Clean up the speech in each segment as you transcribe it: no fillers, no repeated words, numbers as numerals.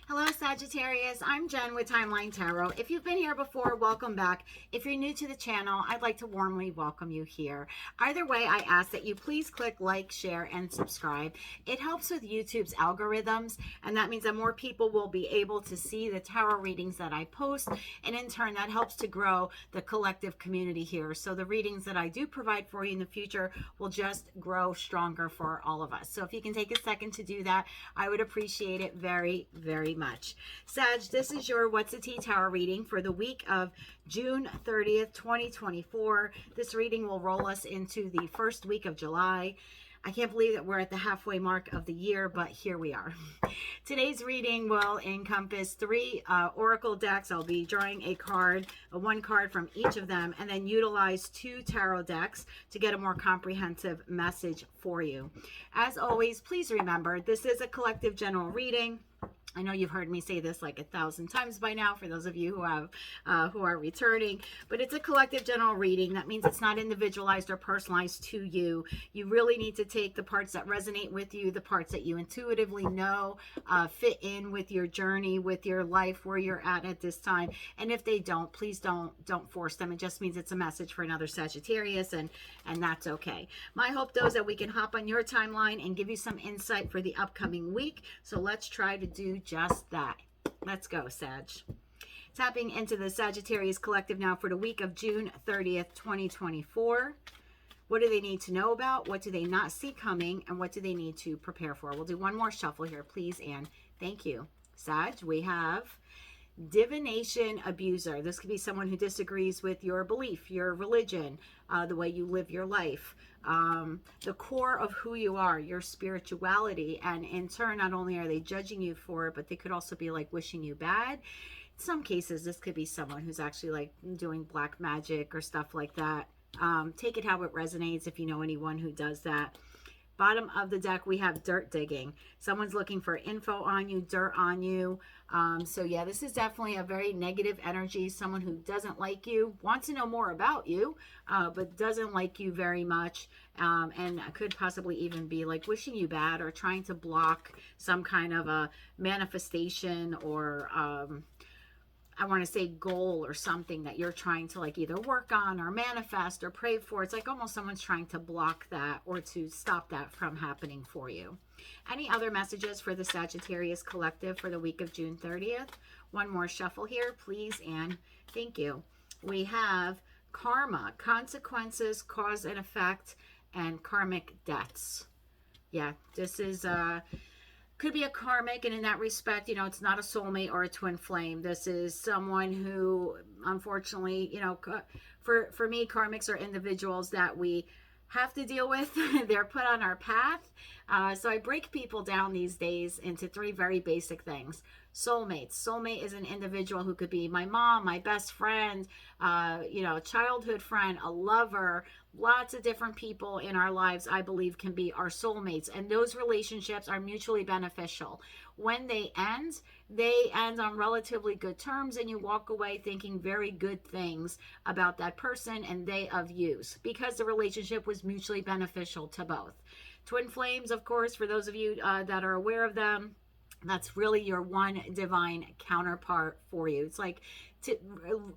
Hello, Sagittarius. I'm Jen with Timeline Tarot. If you've been here before, welcome back. If you're new to the channel, I'd like to warmly welcome you here. Either way, I ask that you please click like, share, and subscribe. It helps with YouTube's algorithms, and that means that more people will be able to see the tarot readings that I post, and in turn, that helps to grow the collective community here. So the readings that I do provide for you in the future will just grow stronger for all of us. So if you can take a second to do that, I would appreciate it very, very much. Sag, this is your What's a Tea Tarot reading for the week of June 30th, 2024. This reading will roll us into the first week of July. I can't believe that we're at the halfway mark of the year, but here we are. Today's reading will encompass three oracle decks. I'll be drawing one card from each of them, and then utilize two tarot decks to get a more comprehensive message for you. As always, please remember, this is a collective general reading. I know you've heard me say this like 1,000 times by now for those of you who are returning, but it's a collective general reading. That means it's not individualized or personalized to you. You really need to take the parts that resonate with you, the parts that you intuitively know fit in with your journey, with your life, where you're at this time. And if they don't, please don't force them. It just means it's a message for another Sagittarius, and that's okay. My hope, though, is that we can hop on your timeline and give you some insight for the upcoming week. So let's try to do just that. Let's go, Sag. Tapping into the Sagittarius collective now for the week of June 30th, 2024. What do they need to know about? What do they not see coming? And what do they need to prepare for? We'll do one more shuffle here, please, and thank you. Sag, we have divination abuser. This could be someone who disagrees with your belief, your religion, the way you live your life, the core of who you are, your spirituality. And in turn, not only are they judging you for it, but they could also be like wishing you bad. In some cases, this could be someone who's actually like doing black magic or stuff like that. Take it how it resonates if you know anyone who does that. Bottom of the deck, we have dirt digging. Someone's looking for info on you, dirt on you. So yeah, this is definitely a very negative energy. Someone who doesn't like you, wants to know more about you, but doesn't like you very much. And could possibly even be like wishing you bad or trying to block some kind of a manifestation or I want to say goal or something that you're trying to like either work on or manifest or pray for. It's like almost someone's trying to block that or to stop that from happening for you. Any other messages for the Sagittarius collective for the week of June 30th? One more shuffle here, please, and thank you. We have karma, consequences, cause and effect, and karmic debts. Yeah, this is could be a karmic, and in that respect, you know, it's not a soulmate or a twin flame. This is someone who, unfortunately, you know, for me, karmics are individuals that we have to deal with. They're put on our path. So I break people down these days into three very basic things. Soulmates. Soulmate is an individual who could be my mom, my best friend, you know, childhood friend, a lover. Lots of different people in our lives, I believe, can be our soulmates. And those relationships are mutually beneficial. When they end on relatively good terms, and you walk away thinking very good things about that person and they of you, because the relationship was mutually beneficial to both. Twin flames, of course, for those of you that are aware of them, that's really your one divine counterpart for you. It's like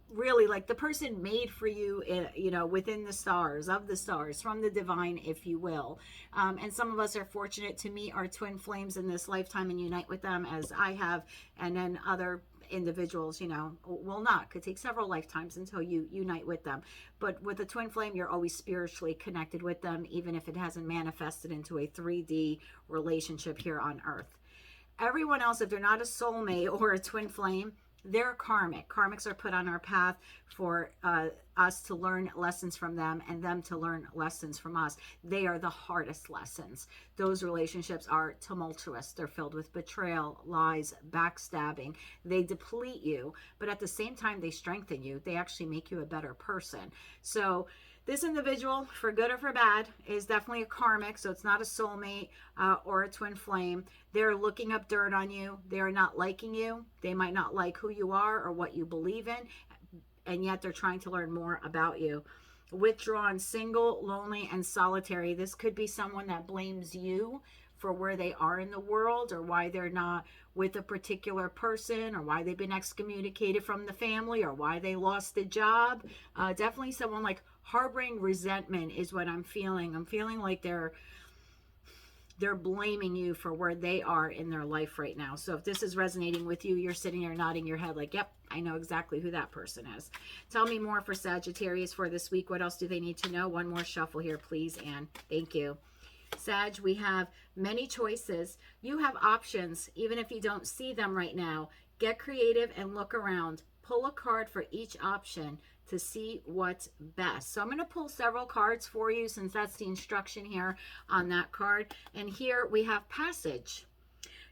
really like the person made for you, you know, within the stars, of the stars, from the divine, if you will. And some of us are fortunate to meet our twin flames in this lifetime and unite with them, as I have, and then other individuals, you know, will not. Could take several lifetimes until you unite with them. But with a twin flame, you're always spiritually connected with them, even if it hasn't manifested into a 3D relationship here on Earth. Everyone else, if they're not a soulmate or a twin flame, they're karmic. Karmics are put on our path for us to learn lessons from them and them to learn lessons from us. They are the hardest lessons. Those relationships are tumultuous. They're filled with betrayal, lies, backstabbing. They deplete you, but at the same time, they strengthen you. They actually make you a better person. So this individual, for good or for bad, is definitely a karmic, so it's not a soulmate or a twin flame. They're looking up dirt on you. They're not liking you. They might not like who you are or what you believe in, and yet they're trying to learn more about you. Withdrawn, single, lonely, and solitary. This could be someone that blames you for where they are in the world, or why they're not with a particular person, or why they've been excommunicated from the family, or why they lost the job. Definitely someone like harboring resentment is what I'm feeling. I'm feeling like they're blaming you for where they are in their life right now. So if this is resonating with you, you're sitting there nodding your head like, yep, I know exactly who that person is. Tell me more for Sagittarius for this week. What else do they need to know? One more shuffle here, please, and thank you. Sag, we have many choices. You have options, even if you don't see them right now. Get creative and look around. Pull a card for each option to see what's best. So I'm going to pull several cards for you, since that's the instruction here on that card. And here we have passage.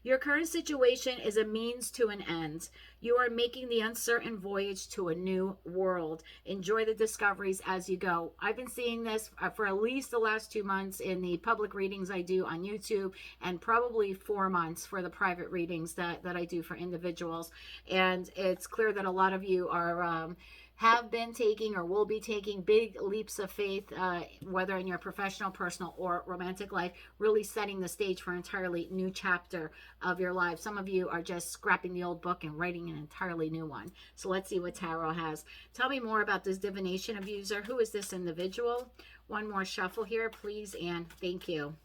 Your current situation is a means to an end. You are making the uncertain voyage to a new world. Enjoy the discoveries as you go. I've been seeing this for at least the last 2 months in the public readings I do on YouTube, and probably 4 months for the private readings that I do for individuals. And it's clear that a lot of you are have been taking or will be taking big leaps of faith, whether in your professional, personal, or romantic life, really setting the stage for an entirely new chapter of your life. Some of you are just scrapping the old book and writing an entirely new one. So let's see what tarot has. Tell me more about this divination abuser. Who is this individual? One more shuffle here, please, and thank you.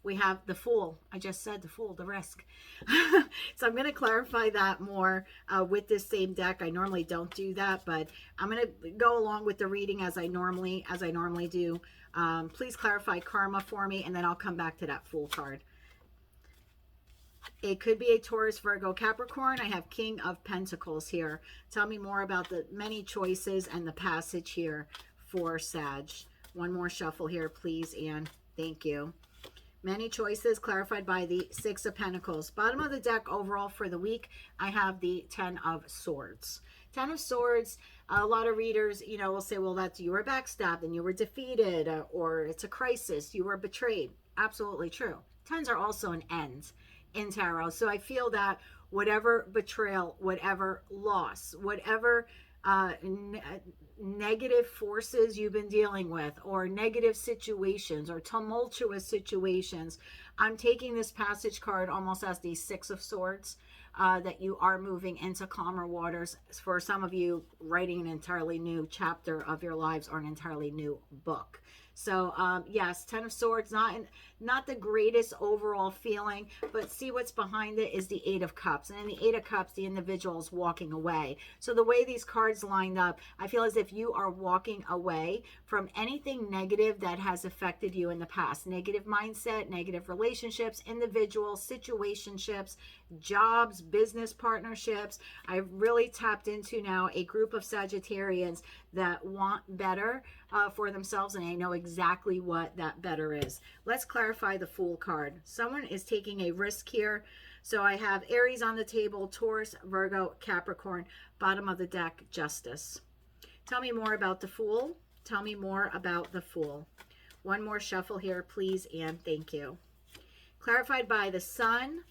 We have the Fool. I just said the Fool, the risk. So I'm going to clarify that more with this same deck. I normally don't do that, but I'm going to go along with the reading as I normally do. Please clarify karma for me, and then I'll come back to that Fool card. It could be a Taurus, Virgo, Capricorn. I have King of Pentacles here. Tell me more about the many choices and the passage here for Sag. One more shuffle here, please, and thank you. Many choices clarified by the Six of Pentacles. Bottom of the deck overall for the week, I have the Ten of Swords. Ten of Swords, a lot of readers, will say, well, that's you were backstabbed and you were defeated, or it's a crisis, you were betrayed. Absolutely true. Tens are also an end in tarot. So I feel that whatever betrayal, whatever loss, whatever negative forces you've been dealing with, or negative situations or tumultuous situations, I'm taking this passage card almost as the Six of Swords, that you are moving into calmer waters. For some of you, writing an entirely new chapter of your lives or an entirely new book. So yes, Ten of Swords, not the greatest overall feeling, but see what's behind it is the Eight of Cups. And in the Eight of Cups, the individual is walking away. So the way these cards lined up, I feel as if you are walking away from anything negative that has affected you in the past. Negative mindset, negative relationships, individuals, situationships, jobs, business partnerships. I've really tapped into now a group of Sagittarians that want better for themselves, and I know exactly what that better is. Let's clarify the Fool card. Someone is taking a risk here. So I have Aries on the table, Taurus, Virgo, Capricorn. Bottom of the deck, Justice. Tell me more about the Fool. Tell me more about the Fool. One more shuffle here, please, and thank you. Clarified by the Sun,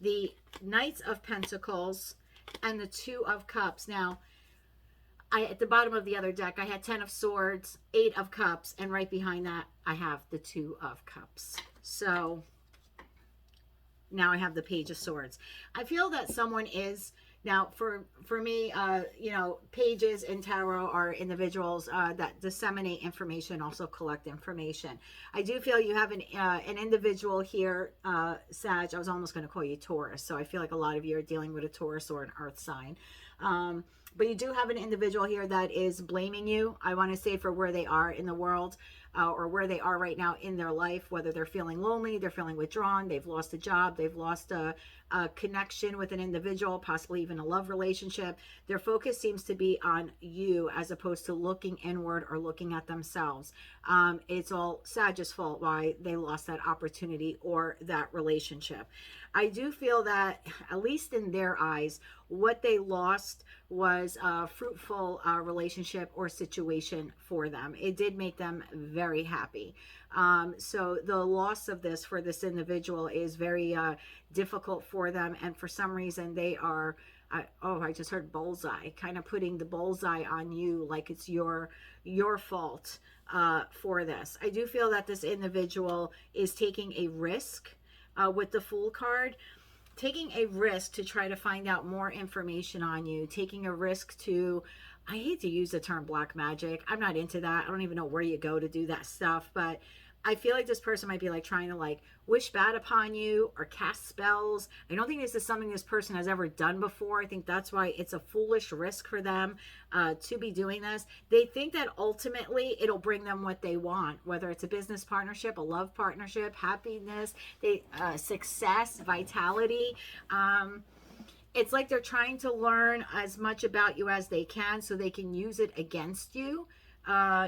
the Knights of Pentacles, and the Two of Cups. Now, at the bottom of the other deck, I had Ten of Swords, Eight of Cups, and right behind that, I have the Two of Cups. So now I have the Page of Swords. I feel that someone is, now for me, pages in tarot are individuals that disseminate information, also collect information. I do feel you have an individual here, Sag. I was almost going to call you Taurus. So I feel like a lot of you are dealing with a Taurus or an Earth sign. But you do have an individual here that is blaming you, I want to say, for where they are in the world, or where they are right now in their life, whether they're feeling lonely, they're feeling withdrawn, they've lost a job, they've lost a connection with an individual, possibly even a love relationship. Their focus seems to be on you as opposed to looking inward or looking at themselves. It's all Sag's fault why they lost that opportunity or that relationship. I do feel that, at least in their eyes, what they lost was a fruitful relationship or situation for them. It did make them very happy. So the loss of this for this individual is very difficult for them. And for some reason, they are, I just heard bullseye, kind of putting the bullseye on you, like it's your fault for this. I do feel that this individual is taking a risk with the Fool card, taking a risk to try to find out more information on you, taking a risk to, I hate to use the term black magic. I'm not into that. I don't even know where you go to do that stuff, but I feel like this person might be like trying to like wish bad upon you or cast spells. I don't think this is something this person has ever done before. I think that's why it's a foolish risk for them to be doing this. They think that ultimately it'll bring them what they want, whether it's a business partnership, a love partnership, happiness, success, vitality. It's like they're trying to learn as much about you as they can so they can use it against you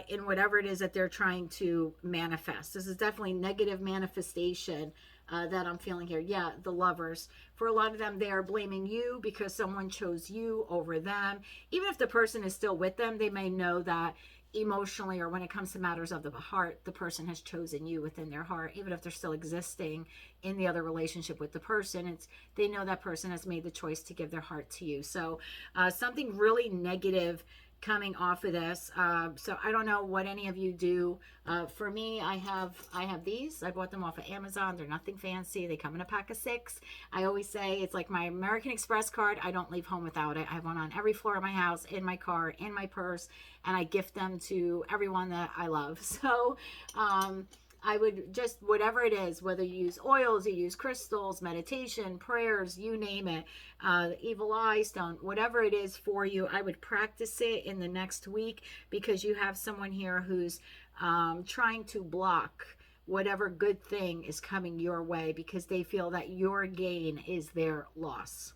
in whatever it is that they're trying to manifest. This is definitely negative manifestation that I'm feeling here. Yeah, the Lovers. For a lot of them, they are blaming you because someone chose you over them. Even if the person is still with them, they may know that emotionally, or when it comes to matters of the heart, the person has chosen you within their heart. Even if they're still existing in the other relationship with the person, they know that person has made the choice to give their heart to you. So something really negative coming off of this. So I don't know what any of you do. For me, I have these. I bought them off of Amazon. They're nothing fancy. They come in a pack of 6. I always say it's like my American Express card. I don't leave home without it. I have one on every floor of my house, in my car, in my purse, and I gift them to everyone that I love. So I would just, whatever it is, whether you use oils, you use crystals, meditation, prayers, you name it, evil eye stone, whatever it is for you, I would practice it in the next week, because you have someone here who's trying to block whatever good thing is coming your way, because they feel that your gain is their loss.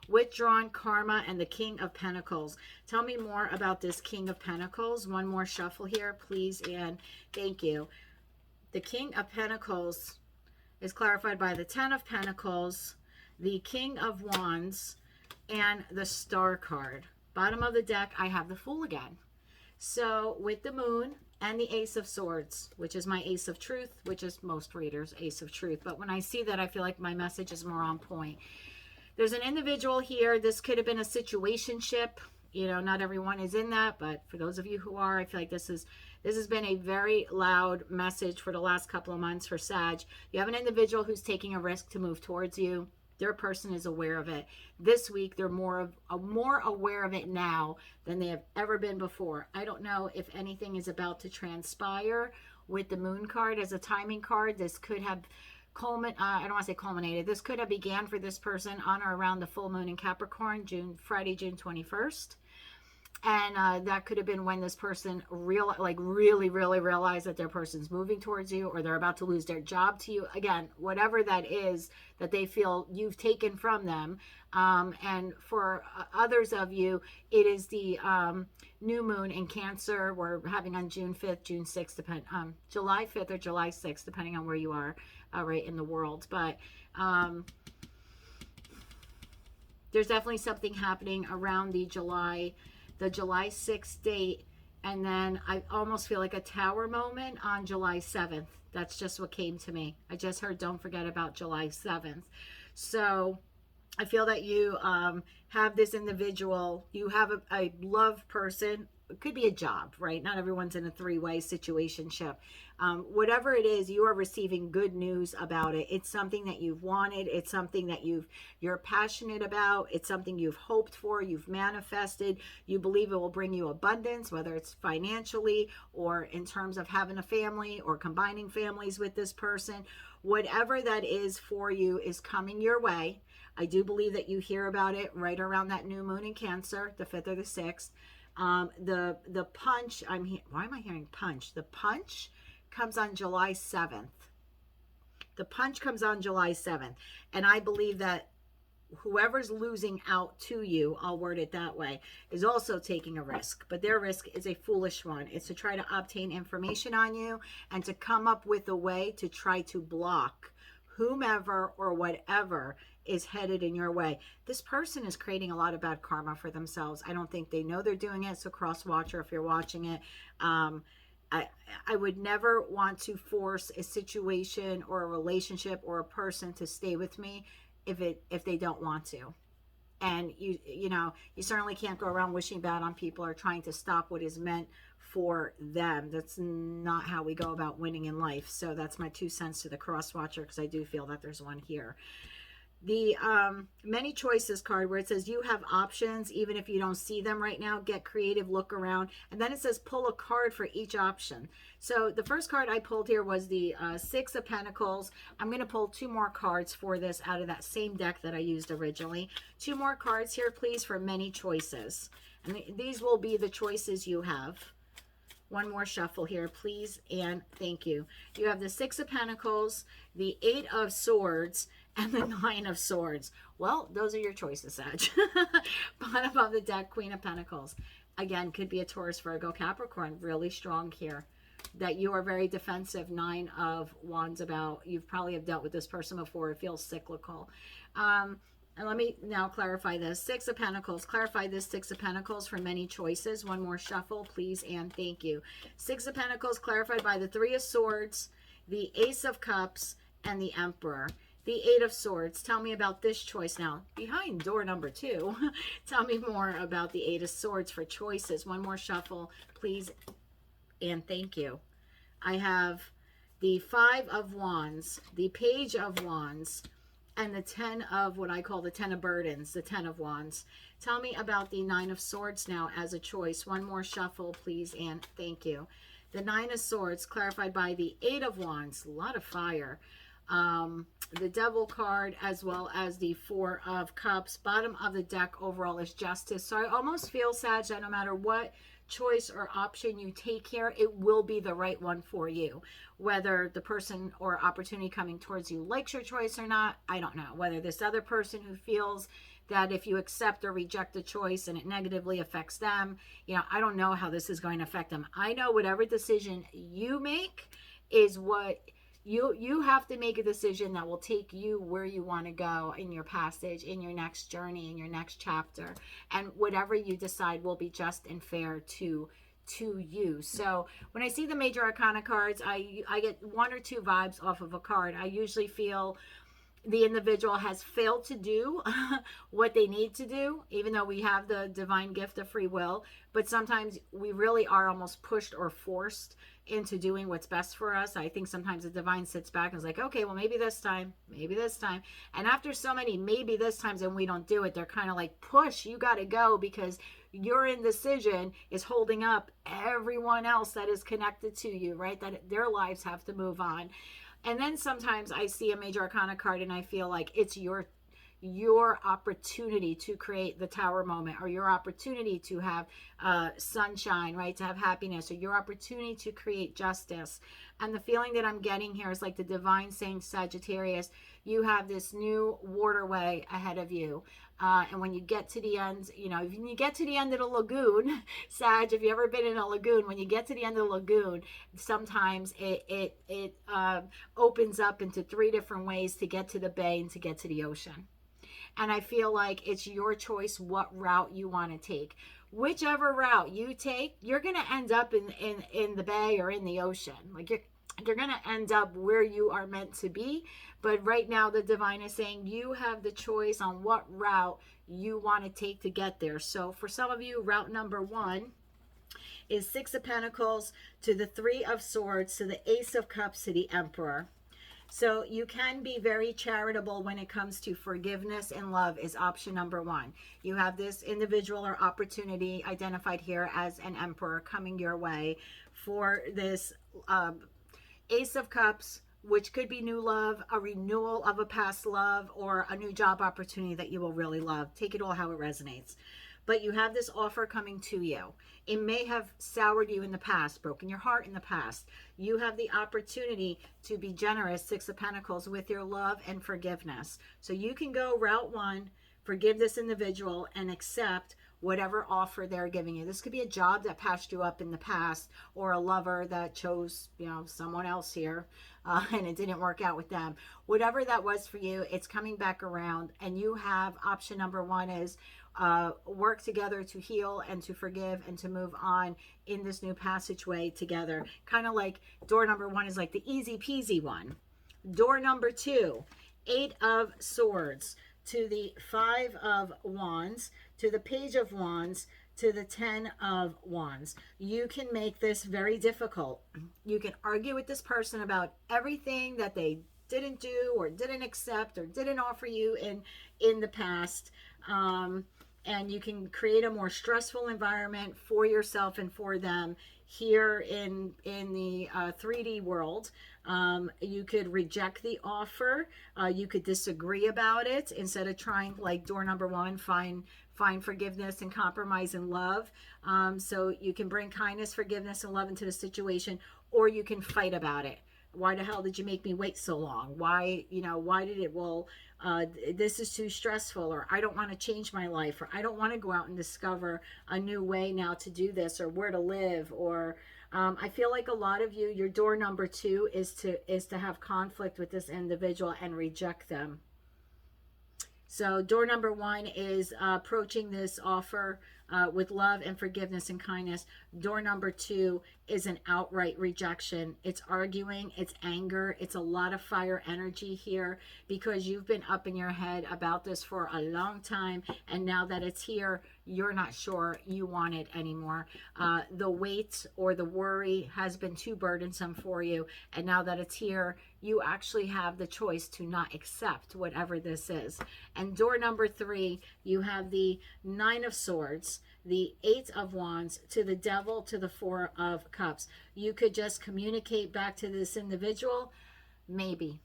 Withdrawn, Karma, and the King of Pentacles. Tell me more about this King of Pentacles. One more shuffle here, please, and thank you. The King of Pentacles is clarified by the 10 of Pentacles, the King of Wands, and the Star card. Bottom of the deck, I have the Fool again. So with the Moon and the Ace of Swords, which is my Ace of Truth, which is most readers' Ace of Truth. But when I see that, I feel like my message is more on point. There's an individual here. This could have been a situationship. You know, not everyone is in that, but for those of you who are, I feel like this has been a very loud message for the last couple of months for Sag. You have an individual who's taking a risk to move towards you. Their person is aware of it. This week, they're more aware of it now than they have ever been before. I don't know if anything is about to transpire with the Moon card as a timing card. This could have I don't want to say culminated. This could have began for this person on or around the full moon in Capricorn, Friday, June 21st. And that could have been when this person really realized that their person's moving towards you, or they're about to lose their job to you. Again, whatever that is that they feel you've taken from them. And for others of you, it is the new moon in Cancer. We're having on June 5th, June 6th, July 5th or July 6th, depending on where you are right in the world. But there's definitely something happening around the July 6th date, and then I almost feel like a tower moment on July 7th. That's just what came to me. I just heard don't forget about July 7th. So I feel that you have this individual, you have a love person. It could be a job, right? Not everyone's in a three-way situationship. Whatever it is, you are receiving good news about it. It's something that you've wanted. It's something that you're passionate about. It's something you've hoped for. You've manifested. You believe it will bring you abundance, whether it's financially or in terms of having a family or combining families with this person. Whatever that is for you is coming your way. I do believe that you hear about it right around that new moon in Cancer, the 5th or the 6th. The punch, why am I hearing punch? The punch comes on July 7th. The punch comes on July 7th. And I believe that whoever's losing out to you, I'll word it that way, is also taking a risk. But their risk is a foolish one. It's to try to obtain information on you and to come up with a way to try to block whomever or whatever is headed in your way. This person is creating a lot of bad karma for themselves. I don't think they know they're doing it. So cross watcher, if you're watching it, I would never want to force a situation or a relationship or a person to stay with me if they don't want to. And you know, you certainly can't go around wishing bad on people or trying to stop what is meant for them. That's not how we go about winning in life. So that's my 2 cents to the cross watcher, because I do feel that there's one here. The many choices card, where it says you have options even if you don't see them right now. Get creative, look around. And then it says pull a card for each option. So the first card I pulled here was the 6 of Pentacles. I'm going to pull 2 more cards for this out of that same deck that I used originally. 2 more cards here, please, for many choices. And these will be the choices you have. One more shuffle here, please, and thank you. You have the 6 of Pentacles, the 8 of Swords, and the 9 of Swords. Well, those are your choices, Sag. Bottom of the deck, Queen of Pentacles. Again, could be a Taurus, Virgo, Capricorn. Really strong here. That you are very defensive. 9 of Wands about. You probably have dealt with this person before. It feels cyclical. And let me now clarify this. 6 of Pentacles. Clarify this 6 of Pentacles for many choices. One more shuffle, please, and thank you. 6 of Pentacles clarified by the 3 of Swords, the Ace of Cups, and the Emperor. The 8 of Swords. Tell me about this choice now. Behind door number 2. Tell me more about the 8 of Swords for choices. One more shuffle, please, and thank you. I have the 5 of Wands, the Page of Wands, and the 10 of what I call the 10 of Burdens, the 10 of Wands. Tell me about the 9 of Swords now as a choice. One more shuffle, please, and thank you. The 9 of Swords clarified by the 8 of Wands. A lot of fire. The Devil card, as well as the 4 of Cups. Bottom of the deck overall is Justice. So I almost feel, Sag, that no matter what choice or option you take here, it will be the right one for you. Whether the person or opportunity coming towards you likes your choice or not, I don't know. Whether this other person who feels that if you accept or reject the choice and it negatively affects them, you know, I don't know how this is going to affect them. I know whatever decision you make is what you have to make a decision that will take you where you want to go in your passage, in your next journey, in your next chapter. And whatever you decide will be just and fair to you. So when I see the major arcana cards, I get 1 or 2 vibes off of a card. I usually feel the individual has failed to do what they need to do, even though we have the divine gift of free will. But sometimes we really are almost pushed or forced into doing what's best for us. I think sometimes the divine sits back and is like, okay, well, maybe this time, maybe this time. And after so many maybe this times and we don't do it, they're kind of like, push, you got to go, because your indecision is holding up everyone else that is connected to you, right? That their lives have to move on. And then sometimes I see a major arcana card and I feel like it's your opportunity to create the tower moment, or your opportunity to have sunshine, right? To have happiness, or your opportunity to create justice. And the feeling that I'm getting here is like the divine saying, Sagittarius, you have this new waterway ahead of you. And when you get to the end, you know, when you get to the end of the lagoon, Sag, if you've ever been in a lagoon, when you get to the end of the lagoon, sometimes it opens up into 3 different ways to get to the bay and to get to the ocean. And I feel like it's your choice what route you want to take. Whichever route you take, you're going to end up in the bay or in the ocean. Like you're going to end up where you are meant to be. But right now the divine is saying you have the choice on what route you want to take to get there. So for some of you, route number 1 is 6 of Pentacles to the 3 of Swords to the Ace of Cups to the Emperor. So you can be very charitable when it comes to forgiveness and love is option number 1. You have this individual or opportunity identified here as an Emperor coming your way for this Ace of Cups, which could be new love, a renewal of a past love, or a new job opportunity that you will really love. Take it all how it resonates. But you have this offer coming to you. It may have soured you in the past, broken your heart in the past. You have the opportunity to be generous, 6 of Pentacles, with your love and forgiveness. So you can go route 1, forgive this individual, and accept whatever offer they're giving you. This could be a job that passed you up in the past, or a lover that chose, you know, someone else here, and it didn't work out with them. Whatever that was for you, it's coming back around, and you have option number one is work together to heal and to forgive and to move on in this new passageway together. Kind of like door number one is like the easy peasy one. Door number two, 8 of Swords to the 5 of Wands, to the Page of Wands, to the 10 of Wands. You can make this very difficult. You can argue with this person about everything that they didn't do or didn't accept or didn't offer you in the past. And you can create a more stressful environment for yourself and for them here in the 3D world. You could reject the offer. You could disagree about it instead of trying, like door number one, find forgiveness and compromise and love. So you can bring kindness, forgiveness, and love into the situation, or you can fight about it. Why the hell did you make me wait so long? Why, you know, why did it, well, this is too stressful, or I don't want to change my life, or I don't want to go out and discover a new way now to do this, or where to live, or I feel like a lot of you, your door number two is to have conflict with this individual and reject them. So door number one is approaching this offer with love and forgiveness and kindness. Door number two is an outright rejection. It's arguing, it's anger, it's a lot of fire energy here because you've been up in your head about this for a long time, and now that it's here, you're not sure you want it anymore. The weight or the worry has been too burdensome for you, and now that it's here, you actually have the choice to not accept whatever this is. And door number three, you have the 9 of Swords, the 8 of Wands, to the Devil, to the 4 of Cups. You could just communicate back to this individual, maybe.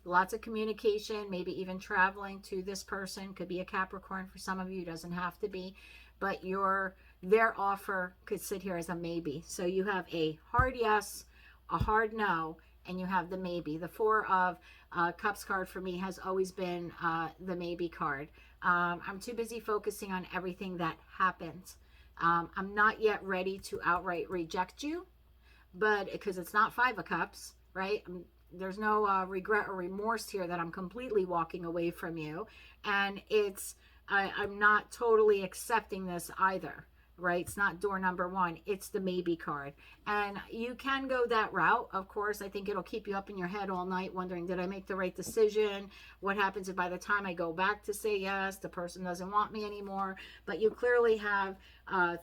Lots of communication, maybe even traveling to this person. Could be a Capricorn for some of you, doesn't have to be. But their offer could sit here as a maybe. So you have a hard yes, a hard no, and you have the maybe. The 4 of Cups card for me has always been the maybe card. I'm too busy focusing on everything that happened. I'm not yet ready to outright reject you, but because it's not 5 of Cups, right? There's no regret or remorse here that I'm completely walking away from you. And I'm not totally accepting this either, right? It's not door number one. It's the maybe card. And you can go that route. Of course, I think it'll keep you up in your head all night wondering, did I make the right decision? What happens if by the time I go back to say yes, the person doesn't want me anymore? But you clearly have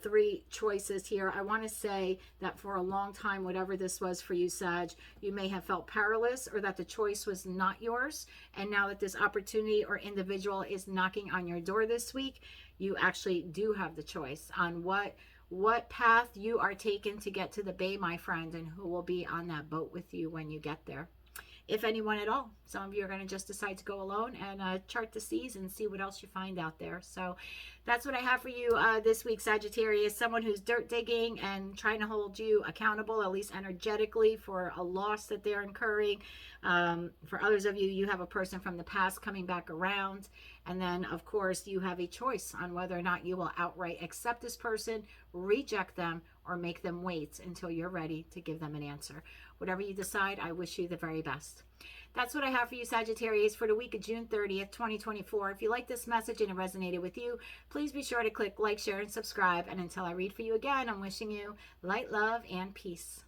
3 choices here. I want to say that for a long time, whatever this was for you, Sag, you may have felt powerless or that the choice was not yours. And now that this opportunity or individual is knocking on your door this week, you actually do have the choice on what path you are taking to get to the bay, my friend, and who will be on that boat with you when you get there. If anyone at all. Some of you are going to just decide to go alone and chart the seas and see what else you find out there. So that's what I have for you this week, Sagittarius. Someone who's dirt digging and trying to hold you accountable, at least energetically, for a loss that they're incurring. For others of you, you have a person from the past coming back around. And then, of course, you have a choice on whether or not you will outright accept this person, reject them, or make them wait until you're ready to give them an answer. Whatever you decide, I wish you the very best. That's what I have for you, Sagittarius, for the week of June 30th, 2024. If you like this message and it resonated with you, please be sure to click like, share, and subscribe. And until I read for you again, I'm wishing you light, love, and peace.